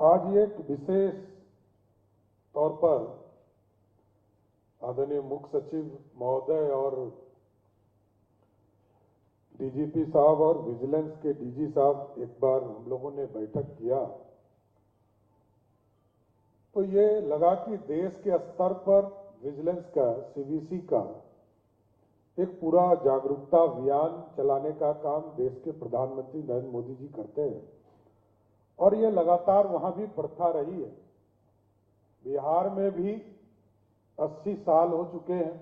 आज एक विशेष तौर पर आदरणीय मुख्य सचिव महोदय और डीजीपी साहब और विजिलेंस के डीजी साहब एक बार हम लोगों ने बैठक किया तो ये लगा कि देश के स्तर पर विजिलेंस का सीवीसी का एक पूरा जागरूकता अभियान चलाने का काम देश के प्रधानमंत्री नरेंद्र मोदी जी करते हैं और ये लगातार वहां भी प्रथा रही है। बिहार में भी 80 साल हो चुके हैं।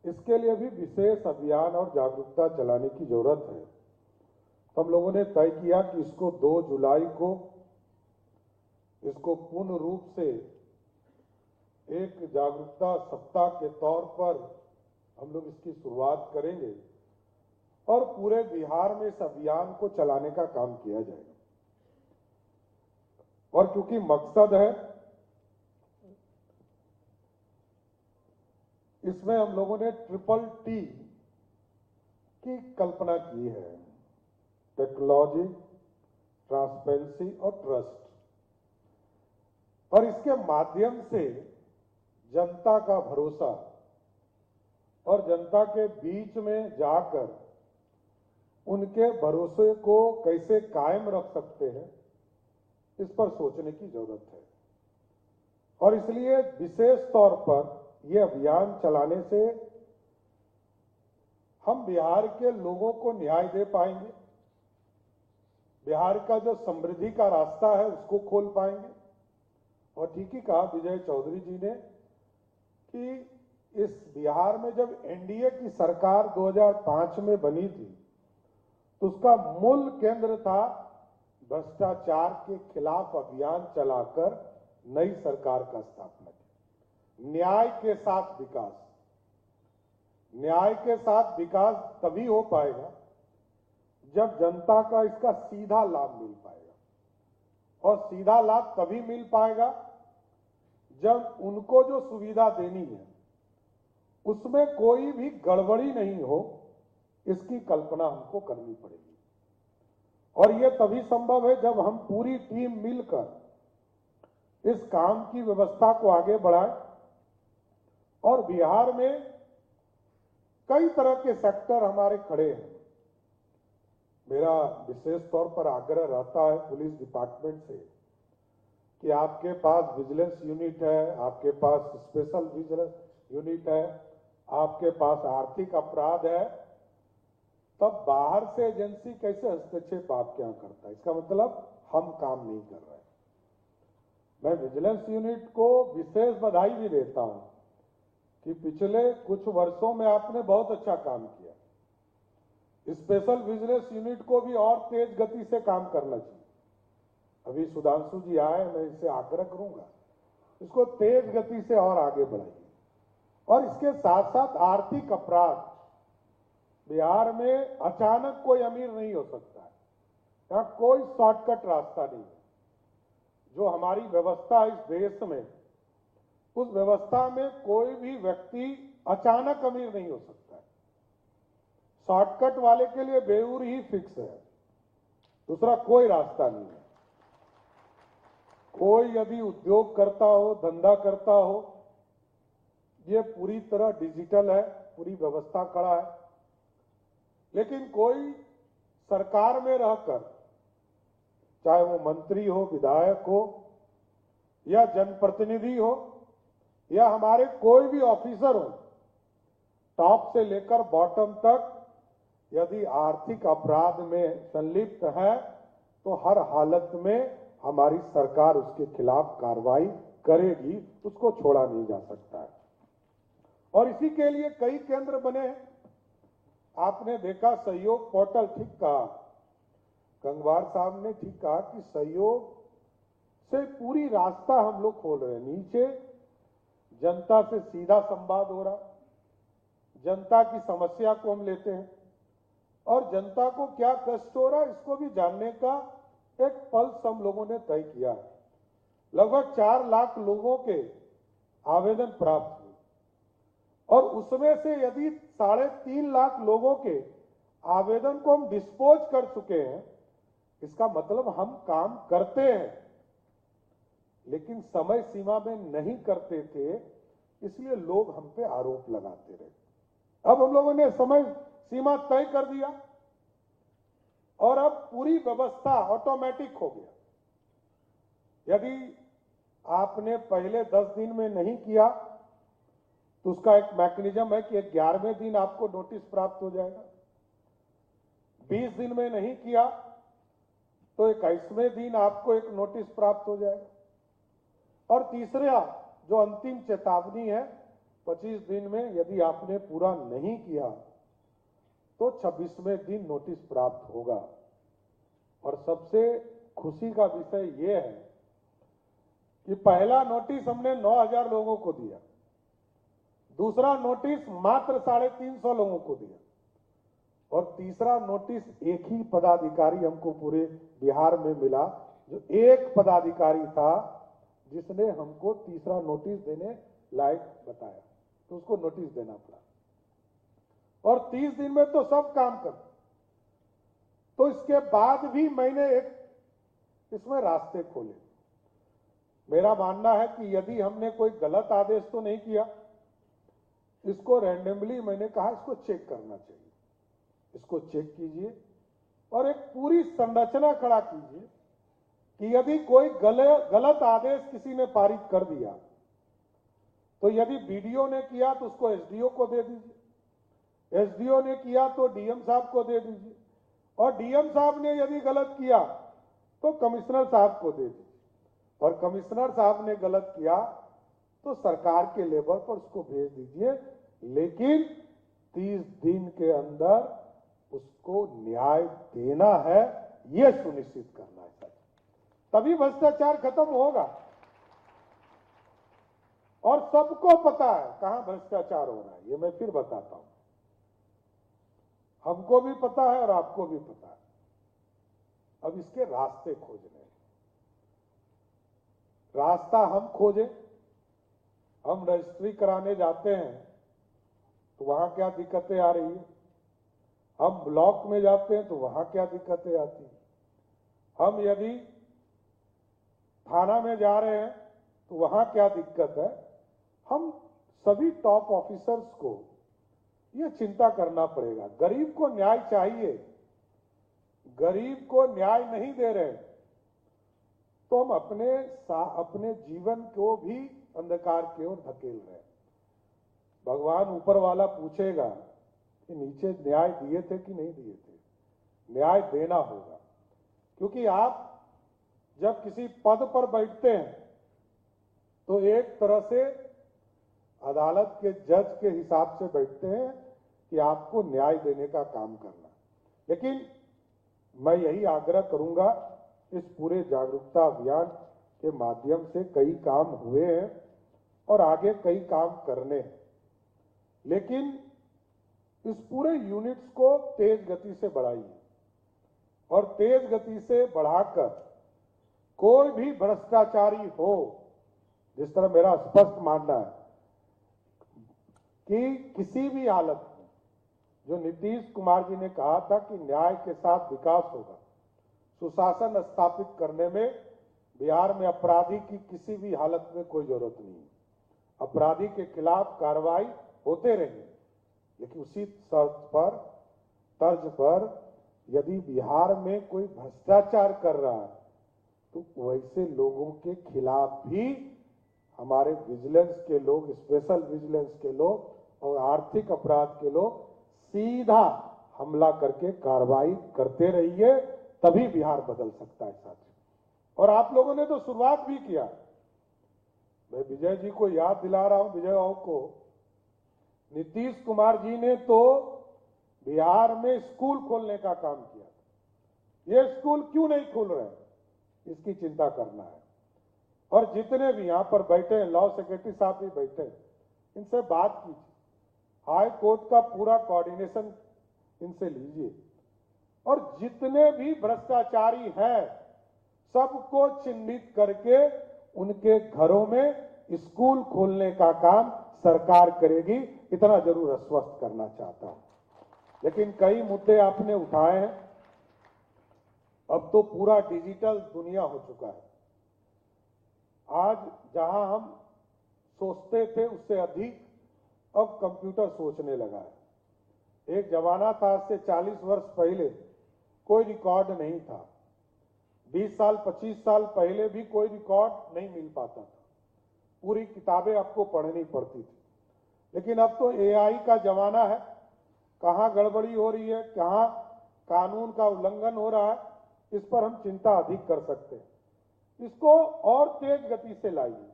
इसके लिए भी विशेष अभियान और जागरूकता चलाने की जरूरत है। तो हम लोगों ने तय किया कि इसको 2 जुलाई को इसको पूर्ण रूप से एक जागरूकता सप्ताह के तौर पर हम लोग इसकी शुरुआत करेंगे और पूरे बिहार में इस अभियान को चलाने का काम किया जाएगा। और क्योंकि मकसद है, इसमें हम लोगों ने TTT की कल्पना की है, टेक्नोलॉजी, ट्रांसपेरेंसी और ट्रस्ट। और इसके माध्यम से जनता का भरोसा और जनता के बीच में जाकर उनके भरोसे को कैसे कायम रख सकते हैं, इस पर सोचने की जरूरत है। और इसलिए विशेष तौर पर यह अभियान चलाने से हम बिहार के लोगों को न्याय दे पाएंगे, बिहार का जो समृद्धि का रास्ता है उसको खोल पाएंगे। और ठीक ही कहा विजय चौधरी जी ने कि इस बिहार में जब एनडीए की सरकार 2005 में बनी थी तो उसका मूल केंद्र था भ्रष्टाचार के खिलाफ अभियान चलाकर नई सरकार का स्थापना की। न्याय के साथ विकास, न्याय के साथ विकास तभी हो पाएगा जब जनता का इसका सीधा लाभ मिल पाएगा। और सीधा लाभ तभी मिल पाएगा जब उनको जो सुविधा देनी है उसमें कोई भी गड़बड़ी नहीं हो, इसकी कल्पना हमको करनी पड़ेगी। और यह तभी संभव है जब हम पूरी टीम मिलकर इस काम की व्यवस्था को आगे बढ़ाएं। और बिहार में कई तरह के सेक्टर हमारे खड़े हैं। मेरा विशेष तौर पर आग्रह रहता है पुलिस डिपार्टमेंट से कि आपके पास विजिलेंस यूनिट है, आपके पास स्पेशल विजिलेंस यूनिट है, आपके पास आर्थिक अपराध है, तब बाहर से एजेंसी कैसे हस्तक्षेप आपके यहां करता है? इसका मतलब हम काम नहीं कर रहे। मैं विजिलेंस यूनिट को विशेष बधाई भी देता हूं कि पिछले कुछ वर्षों में आपने बहुत अच्छा काम किया। स्पेशल विजिलेंस यूनिट को भी और तेज गति से काम करना चाहिए। अभी सुधांशु जी आए, मैं इससे आग्रह करूंगा इसको तेज गति से और आगे बढ़ाइए। और इसके साथ साथ आर्थिक अपराध, बिहार में अचानक कोई अमीर नहीं हो सकता है, यहां कोई शॉर्टकट रास्ता नहीं है। जो हमारी व्यवस्था है इस देश में, उस व्यवस्था में कोई भी व्यक्ति अचानक अमीर नहीं हो सकता है। शॉर्टकट वाले के लिए बेऊर ही फिक्स है, दूसरा कोई रास्ता नहीं है। कोई यदि उद्योग करता हो, धंधा करता हो, ये पूरी तरह डिजिटल है, पूरी व्यवस्था खड़ा है। लेकिन कोई सरकार में रहकर, चाहे वो मंत्री हो, विधायक हो या जनप्रतिनिधि हो या हमारे कोई भी ऑफिसर हो, टॉप से लेकर बॉटम तक यदि आर्थिक अपराध में संलिप्त है तो हर हालत में हमारी सरकार उसके खिलाफ कार्रवाई करेगी, उसको छोड़ा नहीं जा सकता है। और इसी के लिए कई केंद्र बने हैं। आपने देखा सहयोग पोर्टल, ठीक कहा गंगवार साहब ने, ठीक कहा कि सहयोग से पूरी रास्ता हम लोग खोल रहे हैं। नीचे जनता से सीधा संवाद हो रहा, जनता की समस्या को हम लेते हैं और जनता को क्या कष्ट हो रहा है इसको भी जानने का एक पल्स हम लोगों ने तय किया है। लगभग 4 लाख लोगों के आवेदन प्राप्त हुए और उसमें से यदि 3.5 लाख लोगों के आवेदन को हम डिस्पोज कर चुके हैं, इसका मतलब हम काम करते हैं। लेकिन समय सीमा में नहीं करते थे, इसलिए लोग हम पे आरोप लगाते रहे। अब हम लोगों ने समय सीमा तय कर दिया और अब पूरी व्यवस्था ऑटोमेटिक हो गया। यदि आपने पहले 10 दिन में नहीं किया तो उसका एक मैकेनिज्म है कि 11वें दिन आपको नोटिस प्राप्त हो जाएगा। 20 दिन में नहीं किया तो 21वें दिन आपको एक नोटिस प्राप्त हो जाएगा। और तीसरा जो अंतिम चेतावनी है, 25 दिन में यदि आपने पूरा नहीं किया तो 26वें दिन नोटिस प्राप्त होगा। और सबसे खुशी का विषय यह है कि पहला नोटिस हमने 9,000 लोगों को दिया, दूसरा नोटिस मात्र 350 लोगों को दिया और तीसरा नोटिस एक ही पदाधिकारी हमको पूरे बिहार में मिला, जो एक पदाधिकारी था जिसने हमको तीसरा नोटिस देने लायक बताया, तो उसको नोटिस देना पड़ा। और 30 दिन में तो सब काम कर, तो इसके बाद भी मैंने एक इसमें रास्ते खोले। मेरा मानना है कि यदि हमने कोई गलत आदेश तो नहीं किया, इसको रैंडमली मैंने कहा इसको चेक करना चाहिए, इसको चेक कीजिए और एक पूरी संरचना खड़ा कीजिए कि यदि कोई गलत आदेश किसी ने पारित कर दिया तो यदि बीडीओ ने किया तो उसको एसडीओ को दे दीजिए, एसडीओ ने किया तो डीएम साहब को दे दीजिए और डीएम साहब ने यदि गलत किया तो कमिश्नर साहब को दे दीजिए और कमिश्नर साहब ने गलत किया तो सरकार के लेवल पर उसको भेज दीजिए, लेकिन 30 दिन के अंदर उसको न्याय देना है, यह सुनिश्चित करना है सर, तभी भ्रष्टाचार खत्म होगा। और सबको पता है कहां भ्रष्टाचार हो रहा है, ये मैं फिर बताता हूं, हमको भी पता है और आपको भी पता है। अब इसके रास्ते खोजने, रास्ता हम खोजें। हम रजिस्ट्री कराने जाते हैं तो वहां क्या दिक्कतें आ रही है, हम ब्लॉक में जाते हैं तो वहां क्या दिक्कतें आती हैं, हम यदि थाना में जा रहे हैं तो वहां क्या दिक्कत है, हम सभी टॉप ऑफिसर्स को यह चिंता करना पड़ेगा। गरीब को न्याय चाहिए, गरीब को न्याय नहीं दे रहे तो हम अपने जीवन को भी अंधकार की ओर धकेल रहे हैं। भगवान ऊपर वाला पूछेगा कि नीचे न्याय दिए थे कि नहीं दिए थे, न्याय देना होगा। क्योंकि आप जब किसी पद पर बैठते हैं तो एक तरह से अदालत के जज के हिसाब से बैठते हैं कि आपको न्याय देने का काम करना। लेकिन मैं यही आग्रह करूंगा, इस पूरे जागरूकता अभियान के माध्यम से कई काम हुए हैं और आगे कई काम करने हैं, लेकिन इस पूरे यूनिट्स को तेज गति से बढ़ाइए और तेज गति से बढ़ाकर कोई भी भ्रष्टाचारी हो, जिस तरह मेरा स्पष्ट मानना है कि किसी भी हालत में, जो नीतीश कुमार जी ने कहा था कि न्याय के साथ विकास होगा, सुशासन स्थापित करने में बिहार में अपराधी की किसी भी हालत में कोई जरूरत नहीं है। अपराधी के खिलाफ कार्रवाई होते रहे, लेकिन उसी तर्ज पर यदि बिहार में कोई भ्रष्टाचार कर रहा है तो वैसे लोगों के खिलाफ भी हमारे विजिलेंस के लोग, स्पेशल विजिलेंस के लोग और आर्थिक अपराध के लोग सीधा हमला करके कार्रवाई करते रहिए, तभी बिहार बदल सकता है साथियों। और आप लोगों ने तो शुरुआत भी किया। मैं विजय जी को याद दिला रहा हूं, विजय बाबू को, नीतीश कुमार जी ने तो बिहार में स्कूल खोलने का काम किया। ये स्कूल क्यों नहीं खुल रहे, इसकी चिंता करना है। और जितने भी यहां पर बैठे हैं, लॉ सेक्रेटरी साहब भी बैठे हैं, इनसे बात कीजिए, हाई कोर्ट का पूरा कोऑर्डिनेशन इनसे लीजिए और जितने भी भ्रष्टाचारी हैं सबको चिन्हित करके उनके घरों में स्कूल खोलने का काम सरकार करेगी, इतना जरूर आश्वस्त करना चाहता हूं। लेकिन कई मुद्दे आपने उठाए हैं। अब तो पूरा डिजिटल दुनिया हो चुका है। आज जहां हम सोचते थे उससे अधिक अब कंप्यूटर सोचने लगा है। एक जमाना था, आज से 40 वर्ष पहले कोई रिकॉर्ड नहीं था। 20 साल 25 साल पहले भी कोई रिकॉर्ड नहीं मिल पाता था, पूरी किताबें आपको पढ़नी पड़ती थी। लेकिन अब तो एआई का जमाना है, कहां गड़बड़ी हो रही है, कहां कानून का उल्लंघन हो रहा है, इस पर हम चिंता अधिक कर सकते हैं। इसको और तेज गति से लाइए।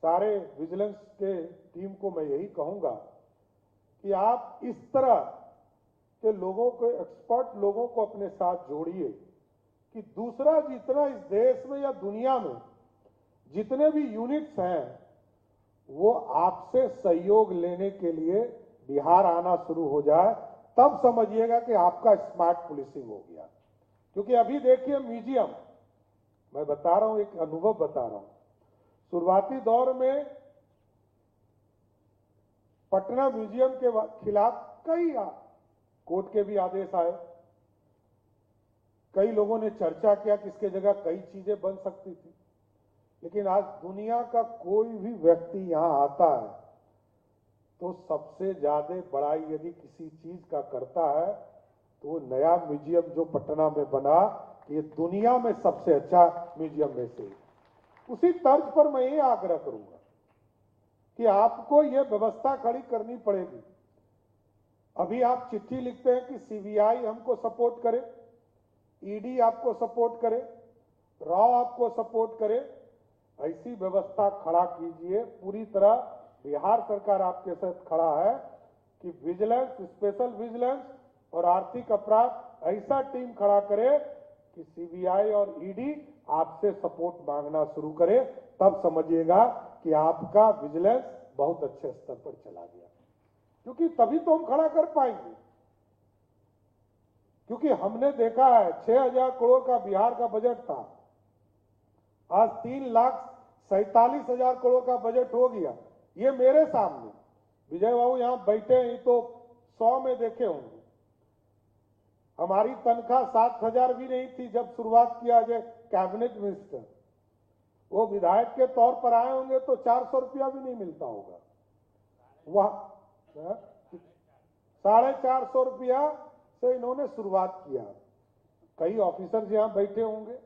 सारे विजिलेंस के टीम को मैं यही कहूंगा कि आप इस तरह के लोगों को, एक्सपर्ट लोगों को अपने साथ जोड़िए कि दूसरा जितना इस देश में या दुनिया में जितने भी यूनिट्स हैं वो आपसे सहयोग लेने के लिए बिहार आना शुरू हो जाए, तब समझिएगा कि आपका स्मार्ट पुलिसिंग हो गया। क्योंकि अभी देखिए म्यूजियम, मैं बता रहा हूं, एक अनुभव बता रहा हूं। शुरुआती दौर में पटना म्यूजियम के खिलाफ कई कोर्ट के भी आदेश आए, कई लोगों ने चर्चा किया कि इसके जगह कई चीजें बन सकती थी। लेकिन आज दुनिया का कोई भी व्यक्ति यहां आता है तो सबसे ज्यादा बड़ाई यदि किसी चीज का करता है तो वो नया म्यूजियम जो पटना में बना, ये दुनिया में सबसे अच्छा म्यूजियम में से। उसी तर्ज पर मैं ये आग्रह करूंगा कि आपको ये व्यवस्था खड़ी करनी पड़ेगी। अभी आप चिट्ठी लिखते हैं कि सीबीआई हमको सपोर्ट करे, ईडी आपको सपोर्ट करे, रॉ आपको सपोर्ट करे। ऐसी व्यवस्था खड़ा कीजिए, पूरी तरह बिहार सरकार आपके साथ खड़ा है कि विजिलेंस, स्पेशल विजिलेंस और आर्थिक अपराध ऐसा टीम खड़ा करे कि सीबीआई और ईडी आपसे सपोर्ट मांगना शुरू करे। तब समझिएगा कि आपका विजिलेंस बहुत अच्छे स्तर पर चला गया, क्योंकि तभी तो हम खड़ा कर पाएंगे। क्योंकि हमने देखा है 6,000 करोड़ का बिहार का बजट था, आज 3,47,000 करोड़ का बजट हो गया। ये मेरे सामने विजय बाबू यहां बैठे हैं तो 100 में देखे होंगे। हमारी तनख्वाह 7,000 भी नहीं थी जब शुरुआत किया जाए कैबिनेट मिनिस्टर। वो विधायक के तौर पर आए होंगे तो 400 रुपया भी नहीं मिलता होगा। वह 450 रुपया से इन्होंने शुरुआत किया। कई ऑफिसर्स यहां बैठे होंगे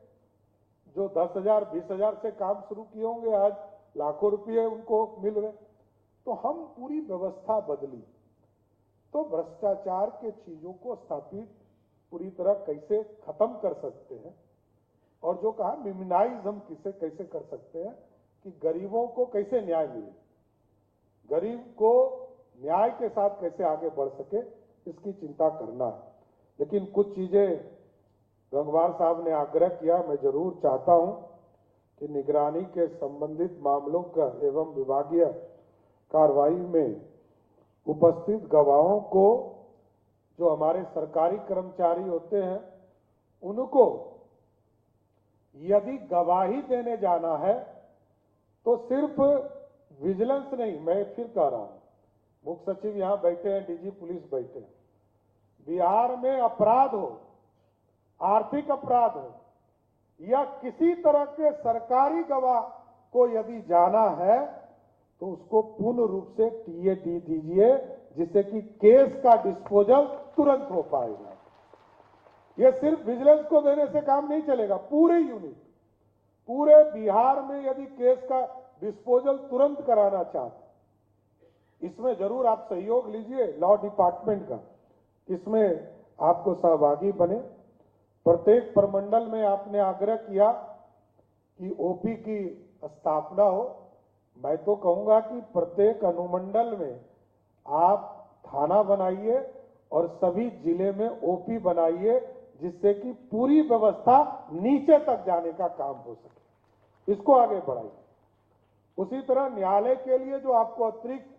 जो 10,000 20,000 से काम शुरू किए होंगे, आज लाखों रुपये उनको मिल रहे। तो हम पूरी व्यवस्था बदली तो भ्रष्टाचार के चीजों को स्थापित पूरी तरह कैसे खत्म कर सकते हैं, और जो कहा मिनिमाइज हम कैसे कर सकते हैं कि गरीबों को कैसे न्याय मिले, गरीब को न्याय के साथ कैसे आगे बढ़ सके, इसकी चिंता करना है। लेकिन कुछ चीजें गंगवार साहब ने आग्रह किया, मैं जरूर चाहता हूं कि निगरानी के संबंधित मामलों का एवं विभागीय कार्रवाई में उपस्थित गवाहों को, जो हमारे सरकारी कर्मचारी होते हैं, उनको यदि गवाही देने जाना है तो सिर्फ विजिलेंस नहीं, मैं फिर कह रहा हूं, मुख्य सचिव यहां बैठे हैं, डीजी पुलिस बैठे हैं, बिहार में अपराध हो, आर्थिक अपराध हो या किसी तरह के सरकारी गवाह को यदि जाना है तो उसको पूर्ण रूप से टीएडी दीजिए, जिससे कि केस का डिस्पोजल तुरंत हो पाएगा। यह सिर्फ विजिलेंस को देने से काम नहीं चलेगा, पूरे यूनिट, पूरे बिहार में यदि केस का डिस्पोजल तुरंत कराना चाहते, इसमें जरूर आप सहयोग लीजिए लॉ डिपार्टमेंट का, इसमें आपको सहभागी बने। प्रत्येक प्रमंडल में आपने आग्रह किया कि ओपी की स्थापना हो। मैं तो कहूंगा कि प्रत्येक अनुमंडल में आप थाना बनाइए और सभी जिले में ओपी बनाइए, जिससे कि पूरी व्यवस्था नीचे तक जाने का काम हो सके, इसको आगे बढ़ाइए। उसी तरह न्यायालय के लिए जो आपको अतिरिक्त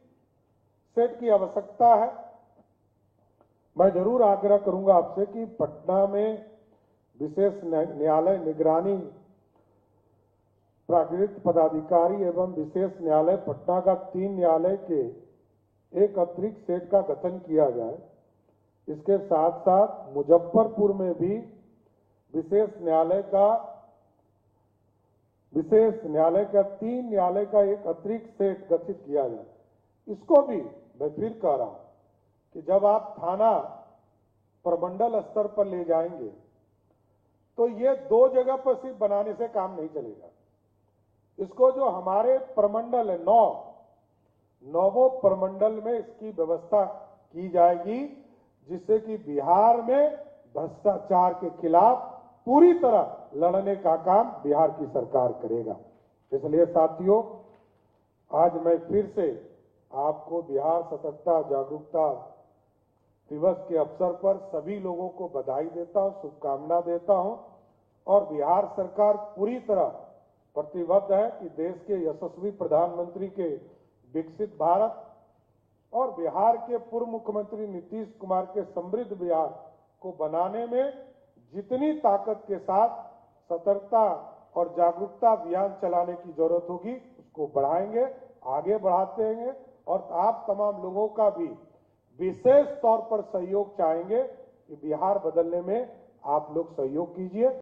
सेट की आवश्यकता है, मैं जरूर आग्रह करूंगा आपसे कि पटना में विशेष न्यायालय निगरानी प्राकृतिक पदाधिकारी एवं विशेष न्यायालय पटना का 3 न्यायालय के एक अतिरिक्त सेट का गठन किया जाए। इसके साथ साथ मुजफ्फरपुर में भी विशेष न्यायालय का विशेष न्यायालय का 3 न्यायालय का एक अतिरिक्त सेट गठित किया जाए। इसको भी मैं फिर कह रहा हूं कि जब आप थाना प्रमंडल स्तर पर ले जाएंगे तो ये 2 जगह पर सिर्फ बनाने से काम नहीं चलेगा। इसको जो हमारे प्रमंडल है 9 प्रमंडल में इसकी व्यवस्था की जाएगी, जिससे कि बिहार में भ्रष्टाचार के खिलाफ पूरी तरह लड़ने का काम बिहार की सरकार करेगा। इसलिए साथियों, आज मैं फिर से आपको बिहार सतर्कता जागरूकता दिवस के अवसर पर सभी लोगों को बधाई देता हूं, शुभकामना देता हूं और बिहार सरकार पूरी तरह प्रतिबद्ध है कि देश के यशस्वी प्रधानमंत्री के विकसित भारत और बिहार के पूर्व मुख्यमंत्री नीतीश कुमार के समृद्ध बिहार को बनाने में जितनी ताकत के साथ सतर्कता और जागरूकता अभियान चलाने की जरूरत होगी उसको बढ़ाएंगे, आगे बढ़ाते हैं और आप तमाम लोगों का भी विशेष तौर पर सहयोग चाहेंगे कि बिहार बदलने में आप लोग सहयोग कीजिए।